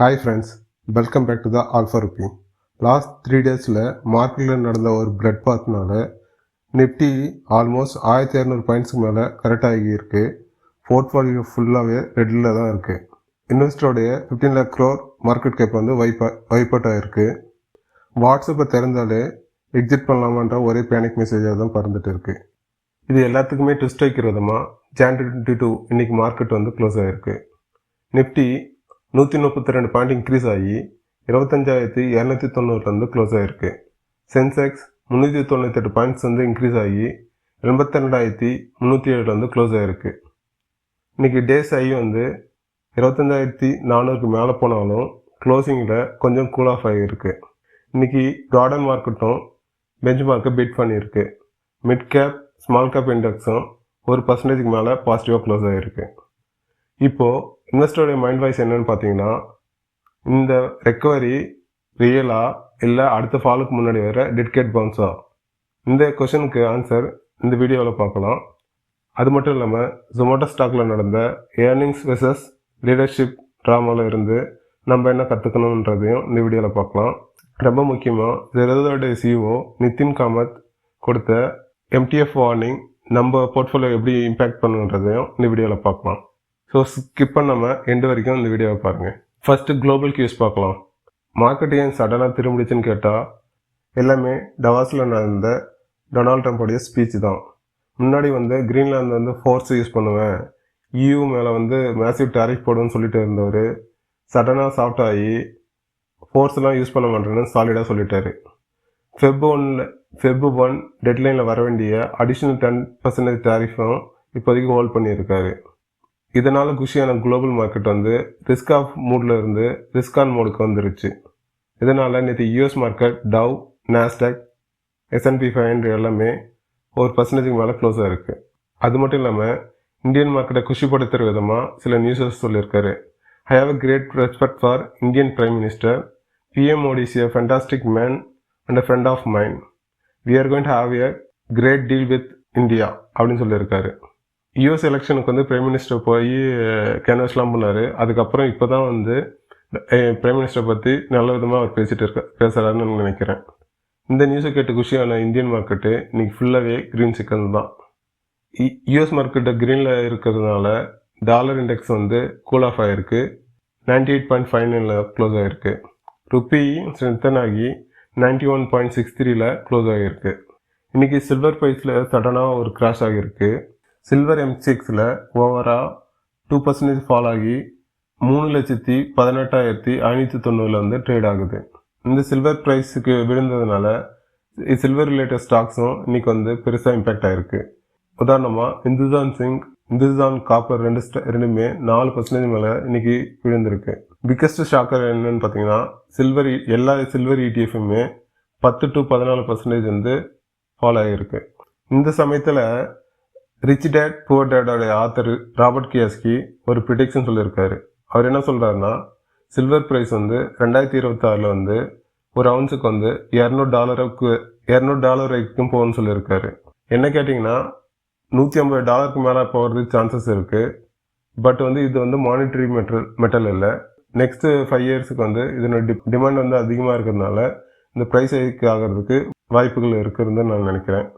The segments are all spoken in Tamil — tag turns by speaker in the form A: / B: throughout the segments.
A: Hi friends, welcome back to the alpha rupee. Last 3 டேஸில் மார்க்கெட்டில் நடந்த ஒரு பிளட் பாத்னால நிஃப்டி ஆல்மோஸ்ட் 1200 பாயிண்ட்ஸுக்கு மேலே கரெக்டாகி இருக்குது. போர்ட்ஃபோலியோ ஃபுல்லாகவே ரெட்டில் தான் இருக்குது. இன்வெஸ்டரோடைய 15 lakh crore மார்க்கெட் கேப் வந்து வைப் அவுட் ஆகிருக்கு. வாட்ஸ்அப்பை திறந்தாலே எக்ஸிட் பண்ணலாமான்ற ஒரே பேனிக் மெசேஜாக தான் பறந்துட்டு இருக்குது. இது எல்லாத்துக்குமே ட்விஸ்ட் வைக்கிற விதமாக Jan 22 இன்றைக்கி மார்க்கெட் வந்து க்ளோஸ் ஆகிருக்கு. நிஃப்டி 132 பாயிண்ட் இன்க்ரீஸ் ஆகி 25,290 க்ளோஸ் ஆகிருக்கு. சென்செக்ஸ் 398 பாயிண்ட்ஸ் வந்து இன்க்ரீஸ் ஆகி 82,307 க்ளோஸ் ஆகிருக்கு. இன்றைக்கி டேஸ் ஆகி வந்து 25,400 மேலே போனாலும் க்ளோசிங்கில் கொஞ்சம் கூல் ஆஃப் ஆகியிருக்கு. இன்றைக்கி ப்ராடர் மார்க்கெட்டும் பெஞ்ச் மார்க்கை பீட் பண்ணியிருக்கு. மிட் கேப் ஸ்மால் கேப் இண்டெக்ஸும் 1% மேலே பாசிட்டிவாக க்ளோஸ் ஆகிருக்கு. இப்போது இன்வெஸ்டருடைய மைண்ட் வாய்ஸ் என்னன்னு பார்த்தீங்கன்னா, இந்த ரெக்கவரி ரியலா இல்லை அடுத்த ஃபாலுக்கு முன்னாடி வர டெட்கேட் பவுன்ஸா? இந்த கொஷனுக்கு ஆன்சர் இந்த வீடியோவில் பார்க்கலாம். அது மட்டும் இல்லாமல் ஜொமேட்டோ ஸ்டாக்கில் நடந்த ஏர்னிங்ஸ் வெர்சஸ் லீடர்ஷிப் ட்ராமாவில் இருந்து நம்ம என்ன கற்றுக்கணுன்றதையும் இந்த வீடியோவில் பார்க்கலாம். ரொம்ப முக்கியமாக ஜெரோதாவுடைய CEO நிதின் காமத் கொடுத்த MTF வார்னிங் நம்ம போர்ட்ஃபோலியோ எப்படி இம்பேக்ட் பண்ணுன்றதையும் இந்த வீடியோவில் பார்க்கலாம். ஸோ ஸ்கிப் பண்ணாமல் எண்டு வரைக்கும் இந்த வீடியோவை பாருங்கள். ஃபஸ்ட்டு குளோபல் கியூஸ் பார்க்கலாம். மார்க்கெட் ஏன் சடனாக திரும்பிடுச்சுன்னு கேட்டால் எல்லாமே டவாஸில் நடந்த டொனால்ட் ட்ரம்ப்போடைய ஸ்பீச் தான். முன்னாடி வந்து கிரீன்லாந்து வந்து ஃபோர்ஸ் யூஸ் பண்ணுவேன், EU மேலே வந்து மேசிவ் டேரிஃப் போடுன்னு சொல்லிட்டு இருந்தவர் சடனாக சாஃப்ட் ஆகி ஃபோர்ஸ்லாம் யூஸ் பண்ண மாட்டேன்னு சாலிடாக சொல்லிட்டாரு. Feb 1 டெட்லைனில் வர வேண்டிய அடிஷ்னல் 10% டேரிஃபும் இப்போதைக்கு ஹோல்ட் பண்ணியிருக்காரு. இதனால் குஷியான குளோபல் மார்க்கெட் வந்து ரிஸ்க் ஆஃப் மூடில் இருந்து ரிஸ்க் ஆன் மோடுக்கு வந்துருச்சு. இதனால் நேற்று US market tau, Nasdaq, S&P 500 எல்லாமே 1% மேலே க்ளோஸ் ஆகிருக்கு. அது மட்டும் இல்லாமல் இந்தியன் மார்க்கெட்டை குஷிப்படுத்துகிற விதமாக சில நியூஸஸ் சொல்லியிருக்காரு. I have a great respect for Indian prime minister. PM Modi is a fantastic man and a friend of mine. We are going to have a great deal with India அப்படின்னு சொல்லியிருக்காரு. US எலெக்ஷனுக்கு வந்து பிரைம் மினிஸ்டர் போய் கேன்வாஸ்லாம் பண்ணார். அதுக்கப்புறம் இப்போ தான் வந்து பிரைம் மினிஸ்டரை பற்றி நல்ல விதமாக அவர் பேசுகிறாருன்னு நினைக்கிறேன். இந்த நியூஸை கேட்டு குஷியான இந்தியன் மார்க்கெட்டு இன்றைக்கி ஃபுல்லாகவே க்ரீன் சிக்கன் தான். US மார்க்கெட்டு க்ரீனில் இருக்கிறதுனால டாலர் இண்டெக்ஸ் வந்து கூல் ஆஃப் ஆகிருக்கு. 98.59 க்ளோஸ் ஆகிருக்கு. ருப்பி ஸ்ட்ரென்தன் ஆகி 91.63 க்ளோஸ் ஆகிருக்கு. இன்றைக்கி சில்வர் ப்ரைஸில் சடனாக ஒரு கிராஷ் ஆகியிருக்கு. சில்வர் MCXல ஓவராக 2% ஃபால் ஆகி 3,18,590 வந்து ட்ரேட் ஆகுது. இந்த சில்வர் ப்ரைஸுக்கு விழுந்ததுனால சில்வர் ரிலேட்டட் ஸ்டாக்ஸும் இன்றைக்கி வந்து பெருசாக இம்பேக்ட் ஆகிருக்கு. உதாரணமாக இந்துஸ்தான் காப்பர் ரெண்டுமே 4% மேலே இன்றைக்கி விழுந்திருக்கு. பிக்கஸ்ட் ஷாக்கர் என்னன்னு பார்த்தீங்கன்னா எல்லா சில்வர் ETFுமே 10 to 14% வந்து ஃபால் ஆகியிருக்கு. இந்த சமயத்தில் ரிச் டேட் புவர் டேடோடைய ஆத்தர் ராபர்ட் கியாஸ்கி ஒரு ப்ரிடிக்ஷன் சொல்லியிருக்காரு. அவர் என்ன சொல்கிறாருன்னா, சில்வர் ப்ரைஸ் வந்து 2026 வந்து ஒரு அவுன்ஸுக்கு வந்து $200 வரைக்கும் போகும்னு சொல்லியிருக்காரு. என்ன கேட்டிங்கன்னா $150 மேலே போகிறதுக்கு சான்சஸ் இருக்குது. பட் வந்து இது வந்து மானிட்டரி மெட்டல் இல்லை. நெக்ஸ்ட்டு 5 இயர்ஸுக்கு வந்து இதனோட டிமாண்ட் வந்து அதிகமாக இருக்கிறதுனால இந்த ப்ரைஸ் ஹைக் ஆகிறதுக்கு வாய்ப்புகள் இருக்குதுன்னு நான் நினைக்கிறேன்.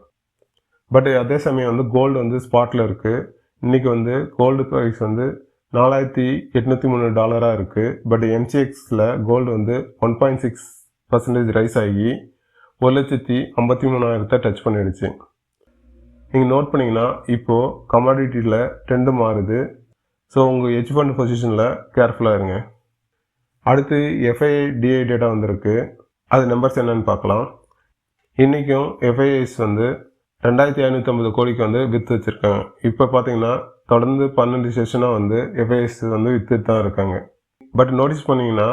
A: பட் அதே சமயம் வந்து கோல்டு வந்து ஸ்பாட்டில் இருக்குது. இன்றைக்கி வந்து கோல்டு ப்ரைஸ் வந்து $4,803 இருக்குது. பட் MCXல கோல்டு வந்து 1.6% ரைஸ் ஆகி 1,53,000 டச் பண்ணிடுச்சு. நீங்கள் நோட் பண்ணிங்கன்னா இப்போது கமாடிட்டியில் ட்ரெண்டு மாறுது. ஸோ உங்கள் ஹெட்ஜ் ஃபண்ட் பொசிஷனில் கேர்ஃபுல்லாக இருங்க. அடுத்து FII-DI டேட்டா வந்திருக்கு. அது நம்பர்ஸ் என்னன்னு பார்க்கலாம். இன்றைக்கும் FIIs வந்து 2,550 கோடிக்கு வந்து விற்று வச்சுருக்காங்க. இப்போ பார்த்தீங்கன்னா தொடர்ந்து 12 செஷனாக வந்து FIIs வந்து விற்று தான் இருக்காங்க. பட் நோட்டீஸ் பண்ணிங்கன்னா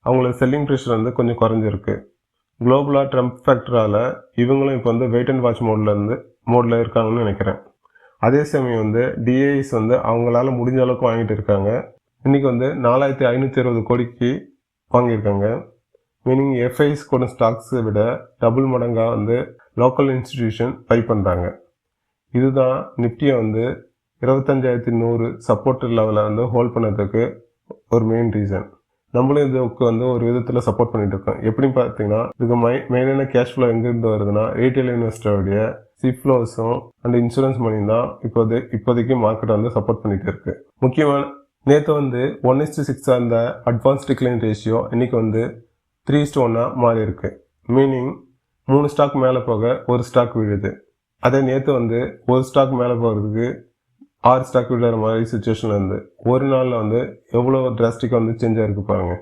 A: அவங்களோட செல்லிங் ப்ரெஷர் வந்து கொஞ்சம் குறைஞ்சிருக்கு. குளோபலாக ட்ரம்ப் ஃபேக்டரால் இவங்களும் இப்போ வந்து வெயிட் அண்ட் வாட்ச் மோடில் இருக்காங்கன்னு நினைக்கிறேன். அதே சமயம் வந்து DIs வந்து அவங்களால முடிஞ்ச அளவுக்கு வாங்கிட்டு இருக்காங்க. இன்றைக்கி வந்து 4,560 கோடிக்கு வாங்கியிருக்காங்க. மீனிங் FIIs கூட ஸ்டாக்ஸை விட டபுள் மடங்காக வந்து லோக்கல் இன்ஸ்டிடியூஷன் பை பண்ணுறாங்க. இதுதான் நிஃப்டியை வந்து 25,100 சப்போர்ட் லெவலில் வந்து ஹோல்ட் பண்ணதுக்கு ஒரு மெயின் ரீசன். நம்மளும் இதுக்கு வந்து ஒரு விதத்தில் சப்போர்ட் பண்ணிட்டு இருக்கோம். எப்படின்னு பார்த்தீங்கன்னா இதுக்கு மெயினான கேஷ் ஃப்ளோ எங்கேருந்து வருதுன்னா ரீட்டைல் இன்வெஸ்டருடைய சிஃப்ளோஸும் அண்ட் இன்சூரன்ஸ் மணி தான் இப்போதைக்கு மார்க்கெட்டை வந்து சப்போர்ட் பண்ணிட்டு இருக்கு. முக்கியமான நேற்று வந்து 1:6 அந்த அட்வான்ஸ் டிக்ளைன் ரேஷியோ இன்னைக்கு வந்து 3:1 மாறி இருக்கு. மீனிங் 3 ஸ்டாக் மேலே போக ஒரு ஸ்டாக் விழுது. அதே நேற்று வந்து ஒரு ஸ்டாக் மேலே போகிறதுக்கு 6 ஸ்டாக் விழுற மாதிரி சுச்சுவேஷனில் இருந்து ஒரு நாளில் வந்து எவ்வளோ டிராஸ்டிக்காக வந்து சேஞ்ச் ஆகிருக்கு பாருங்கள்.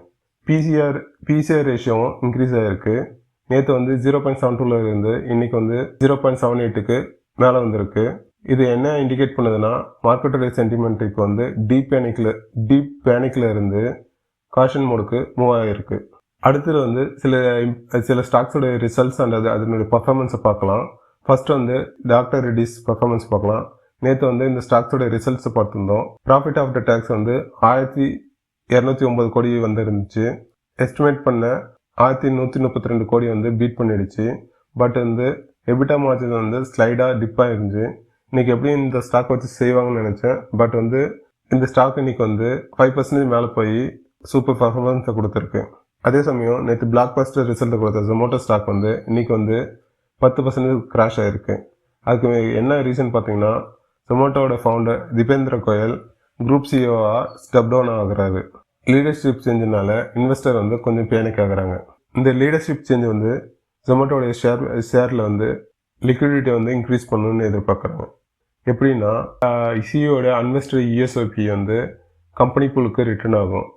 A: பிசிஆர் ரேஷியோவும் இன்க்ரீஸ் ஆகிருக்கு. நேற்று வந்து 0.72 இருந்து இன்னைக்கு வந்து 0.78க்கு மேலே வந்திருக்கு. இது என்ன இண்டிகேட் பண்ணுதுன்னா மார்க்கெட்டோட சென்டிமெண்ட் இப்போ வந்து டீப் பேனிக்கில் இருந்து காஷன் மோடுக்கு மூவ் ஆகிருக்கு. அடுத்தது வந்து சில ஸ்டாக்ஸோட ரிசல்ட்ஸ் அண்ட் அதனுடைய பர்ஃபார்மன்ஸை பார்க்கலாம். ஃபர்ஸ்ட் வந்து டாக்டர் ரெட்டிஸ் பர்ஃபார்மன்ஸ் பார்க்கலாம். நேற்று வந்து இந்த ஸ்டாக்ஸோட ரிசல்ட்ஸை பார்த்துருந்தோம். ப்ராஃபிட் ஆஃப்டர் டேக்ஸ் வந்து 1209 கோடி வந்து இருந்துச்சு. எஸ்டிமேட் பண்ண 1132 கோடி வந்து பீட் பண்ணிடுச்சு. பட் வந்து எபிட்டா மார்ஜின் வந்து ஸ்லைடாக டிப்பாக இருந்துச்சு. இன்றைக்கி எப்படி இந்த ஸ்டாக் வச்சு செய்வாங்கன்னு நினச்சேன். பட் வந்து இந்த ஸ்டாக் இன்றைக்கி வந்து 5% மேலே போய் சூப்பர் பர்ஃபார்மன்ஸை கொடுத்துருக்கு. அதே சமயம் நேற்று பிளாக் பஸ்டர் ரிசல்ட்டை கொடுத்த ஜொமேட்டோ ஸ்டாக் வந்து இன்றைக்கி வந்து 10% கிராஷ் ஆகிருக்கு. அதுக்கு என்ன ரீசன் பார்த்தீங்கன்னா ஜொமேட்டோட ஃபவுண்டர் திபேந்திர கோயல் குரூப் சிஇஓவாக ஸ்டெப் டவுன் ஆகுறாரு. லீடர்ஷிப் சேஞ்சினால இன்வெஸ்டர் வந்து கொஞ்சம் பேனிக் ஆகுறாங்க. இந்த லீடர்ஷிப் சேஞ்ச் வந்து ஜொமேட்டோடைய ஷேரில் வந்து லிக்விடிட்டியை வந்து இன்க்ரீஸ் பண்ணணும்னு எதிர்பார்க்குறாங்க. எப்படின்னா சிஇஓட அன்வெஸ்டட் இஎஸ்ஓபி வந்து கம்பெனி புழுக்கு ரிட்டர்ன் ஆகும்.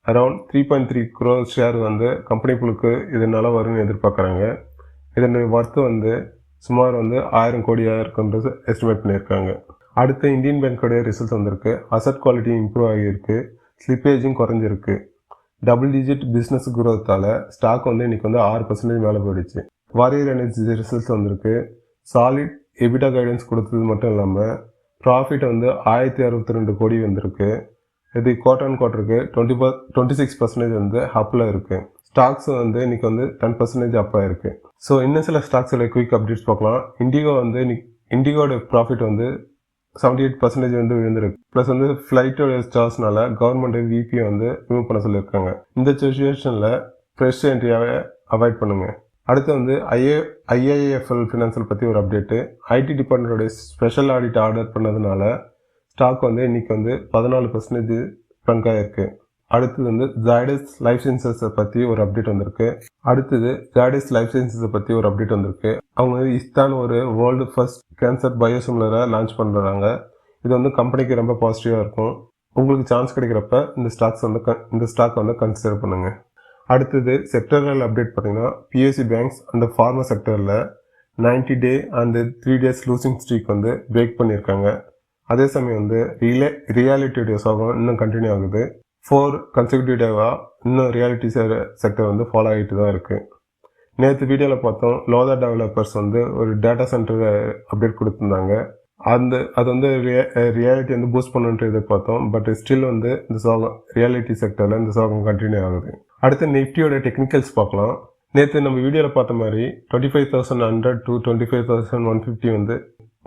A: அரௌண்ட் 3.3 crore ஷேர் வந்து கம்பெனி புழுக்கு இதனால வரும்னு எதிர்பார்க்குறாங்க. இதனுடைய ஒர்த்து வந்து சுமார் வந்து 1000 கோடியாக இருக்குன்றது எஸ்டிமேட் பண்ணியிருக்காங்க. அடுத்து இந்தியன் பேங்கோடைய ரிசல்ட்ஸ் வந்திருக்கு. அசட் குவாலிட்டி இம்ப்ரூவ் ஆகியிருக்கு. ஸ்லிப்பேஜும் குறைஞ்சிருக்கு. டபுள் டிஜிட் பிஸ்னஸ் குரோத்தால் ஸ்டாக் வந்து இன்றைக்கி வந்து 6% மேலே போயிடுச்சு. வாரியர் எனர்ஜி ரிசல்ட்ஸ் வந்திருக்கு. சாலிட் எபிட்டா கைடன்ஸ் கொடுத்தது மட்டும் இல்லாமல் ப்ராஃபிட் வந்து 1062 கோடி வந்திருக்கு. இது குவார்ட்டருக்கு 26% வந்து அப்பில் இருக்குது. ஸ்டாக்ஸ் வந்து இன்றைக்கி வந்து 10% அப்பாக இருக்குது. ஸோ இன்னும் சில ஸ்டாக்ஸோட குயிக் அப்டேட்ஸ் பார்க்கலாம். இண்டிகோட ப்ராஃபிட் வந்து 78% வந்து விழுந்திருக்கு. ப்ளஸ் வந்து ஃப்ளைட்டோட சார்ஜ்னால கவர்மெண்ட் விபியை வந்து ரிமூவ் பண்ண சொல்லியிருக்காங்க. இந்த சிச்சுவேஷனில் ஃப்ரெஷ் என்ட்ரியாவை அவாய்ட் பண்ணுங்கள். அடுத்து வந்து ஐஏஎஃப்எல் ஃபினான்சியல் பற்றி ஒரு அப்டேட்டு. ஐடி டிபார்ட்மெண்ட்டோடைய ஸ்பெஷல் ஆடிட் ஆர்டர் பண்ணதுனால ஸ்டாக் வந்து இன்றைக்கி வந்து 14% ட்ரங்க் ஆகிருக்கு. அடுத்தது வந்து ஜாய்டஸ் லைஃப் சயின்சஸை பற்றி ஒரு அப்டேட் வந்திருக்கு. அவங்க வந்து இஸ்தான் ஒரு வேர்ல்டு ஃபர்ஸ்ட் கேன்சர் பயோசிமிலரை லான்ச் பண்ணுறாங்க. இது வந்து கம்பெனிக்கு ரொம்ப பாசிட்டிவாக இருக்கும். உங்களுக்கு சான்ஸ் கிடைக்கிறப்ப இந்த ஸ்டாக் வந்து கன்சிடர் பண்ணுங்கள். அடுத்தது செக்டரல் அப்டேட் பார்த்தீங்கன்னா பிஎஸ்சி பேங்க்ஸ் அந்த ஃபார்மா செக்டரில் 90 day and 3 days losing streak வந்து பிரேக் பண்ணியிருக்காங்க. அதே சமயம் வந்து ரியாலிட்டியுடைய சோகம் இன்னும் கண்டினியூ ஆகுது. 4 consecutive டேவாக இன்னும் ரியாலிட்டி செக்டர் வந்து ஃபாலோ ஆகிட்டு தான் இருக்குது. நேற்று வீடியோவில் பார்த்தோம் லோதா டெவலப்பர்ஸ் வந்து ஒரு டேட்டா சென்டர் அப்டேட் கொடுத்துருந்தாங்க. அது வந்து ரியாலிட்டி வந்து பூஸ்ட் பண்ணுன்ட்டு எதிர்பார்த்தோம். பட் ஸ்டில் வந்து இந்த சோகம் ரியாலிட்டி செக்டரில் இந்த சோகம் கண்டினியூ ஆகுது. அடுத்து நிஃப்டியோட டெக்னிக்கல்ஸ் பார்க்கலாம். நேற்று நம்ம வீடியோவில் பார்த்த மாதிரி 25,100 to 25,150 வந்து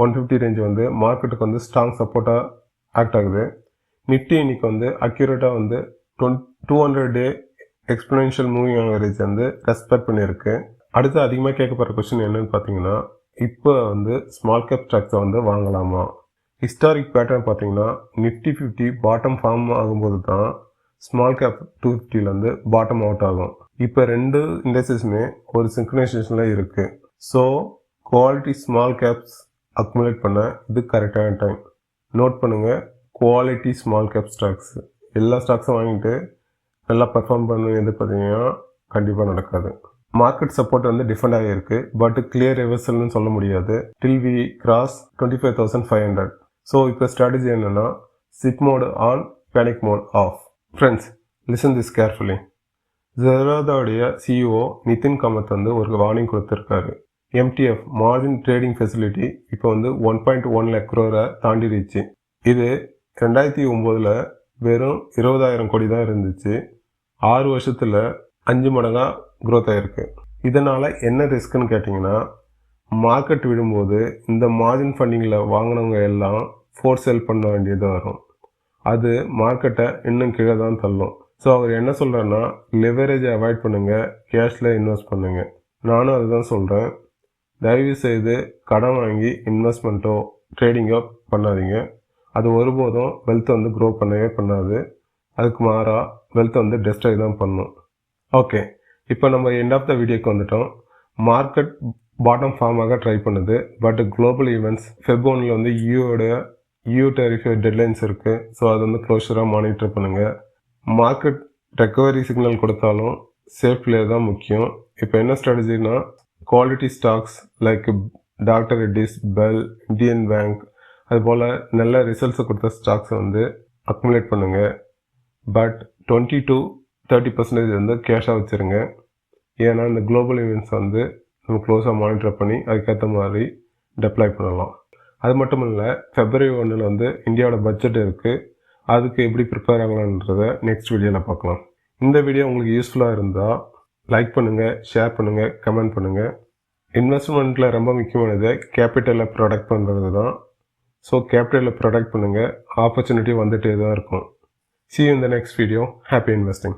A: 150 ரேஞ்ச் வந்து மார்க்கெட்டுக்கு வந்து ஸ்ட்ராங் சப்போர்ட்டாக ஆக்ட் ஆகுது. நிஃப்டி இன்னைக்கு வந்து அக்யூரேட்டாக வந்து 200 டே எக்ஸ்போனென்ஷியல் மூவிங் ஆவரேஜ் வந்து ரெஸ்பெக்ட் பண்ணியிருக்கு. அடுத்து அதிகமாக கேட்கப்படுற கொஸ்டின் என்னன்னு பார்த்தீங்கன்னா இப்போ வந்து ஸ்மால் கேப் ஸ்டாக்ஸை வந்து வாங்கலாமா? ஹிஸ்டாரிக் பேட்டர்ன் பார்த்தீங்கன்னா நிஃப்டி 50 பாட்டம் ஃபார்ம் ஆகும்போது தான் ஸ்மால் கேப் 250 வந்து பாட்டம் அவுட் ஆகும். இப்போ 2 இண்டஸ்ட்ரீஸுமே ஒரு சிங்க்ரனைசேஷனில் இருக்குது. So quality small caps accumulate பண்ண இது கரெக்டான டைம். நோட் பண்ணுங்கள், குவாலிட்டி ஸ்மால் கேப் ஸ்டாக்ஸ். எல்லா ஸ்டாக்ஸும் வாங்கிட்டு நல்லா பர்ஃபார்ம் பண்ணு பார்த்தீங்கன்னா கண்டிப்பாக நடக்காது. மார்க்கெட் சப்போர்ட் வந்து டிஃபெண்ட் ஆகியிருக்கு. பட் கிளியர் ரிவர்சல்னு சொல்ல முடியாது டில் வி கிராஸ் 25,500. ஸோ இப்போ ஸ்ட்ராட்டஜி என்னென்னா SIP mode on, panic mode off. Friends, listen this carefully. ஜெரோதாவுடைய சிஇஓ நிதின் காமத் வந்து ஒரு வார்னிங் கொடுத்துருக்காரு. எம்டிஎஃப் மார்ஜின் ட்ரேடிங் ஃபெசிலிட்டி இப்போ வந்து 1.1 lakh crore தாண்டிடுச்சு. இது 2009 வெறும் 20,000 கோடி தான் இருந்துச்சு. 6 வருஷத்தில் 5 மடங்காக க்ரோத் ஆகிருக்கு. இதனால் என்ன ரிஸ்க்குன்னு கேட்டிங்கன்னா மார்க்கெட் விடும்போது இந்த மார்ஜின் ஃபண்டிங்கில் வாங்கினவங்க எல்லாம் ஃபோர்ஸ் செல் பண்ண வேண்டியது வரும். அது மார்க்கெட்டை இன்னும் கீழே தான் தள்ளும். ஸோ அவர் என்ன சொல்கிறாருன்னா, லிவரேஜை அவாய்ட் பண்ணுங்கள், கேஷில் இன்வெஸ்ட் பண்ணுங்கள். நானும் அதுதான் சொல்கிறேன். தயவு செய்து கடன் வாங்கி இன்வெஸ்ட்மெண்ட்டோ ட்ரேடிங்கோ பண்ணாதீங்க. அது ஒருபோதும் வெல்த்தை வந்து க்ரோ பண்ணவே பண்ணாது. அதுக்கு மாறாக வெல்த்தை வந்து டெஸ்ட்ராய் தான் பண்ணும். ஓகே, இப்போ நம்ம எண்ட் ஆஃப் த வீடியோக்கு வந்துட்டோம். மார்க்கெட் பாட்டம் ஃபார்ம் ஆக ட்ரை பண்ணுது. பட் குளோபல் ஈவெண்ட்ஸ் ஃபெப்ரவரியில் வந்து யூ டெரிஃப் டெட்லைன்ஸ் இருக்குது. ஸோ அது வந்து க்ளோஷராக மானிட்டர் பண்ணுங்கள். மார்க்கெட் ரெக்கவரி சிக்னல் கொடுத்தாலும் சேஃப் பிளேயர் தான் முக்கியம். இப்போ என்ன ஸ்ட்ராட்டஜினா, quality stocks like doctor Reddy's, BEL, Indian bank அதுபோல் நல்ல ரிசல்ட்ஸை கொடுத்த ஸ்டாக்ஸை வந்து அக்குமுலேட் பண்ணுங்கள். பட் 20-30% வந்து கேஷாக வச்சுருங்க. ஏன்னா இந்த குளோபல் ஈவெண்ட்ஸ் வந்து நம்ம க்ளோஸாக மானிட்டர் பண்ணி அதுக்கேற்ற மாதிரி டெப்ளாய் பண்ணலாம். அது மட்டும் இல்லை, February 1 வந்து இந்தியாவோட பட்ஜெட் இருக்குது. அதுக்கு எப்படி ப்ரிப்பேர் ஆகலான்றதை நெக்ஸ்ட் வீடியோவில் பார்க்கலாம். இந்த வீடியோ உங்களுக்கு யூஸ்ஃபுல்லாக இருந்தால் லைக் பண்ணுங்கள், ஷேர் பண்ணுங்கள், கமெண்ட் பண்ணுங்கள். இன்வெஸ்ட்மெண்ட்டில் ரொம்ப முக்கியமானது கேபிட்டலை ப்ரொடக்ட் பண்ணுறது தான். ஸோ கேபிட்டலை ப்ரொடக்ட் பண்ணுங்கள், ஆப்பர்ச்சுனிட்டி வந்துகிட்டே தான் இருக்கும். See you in the next video. Happy investing.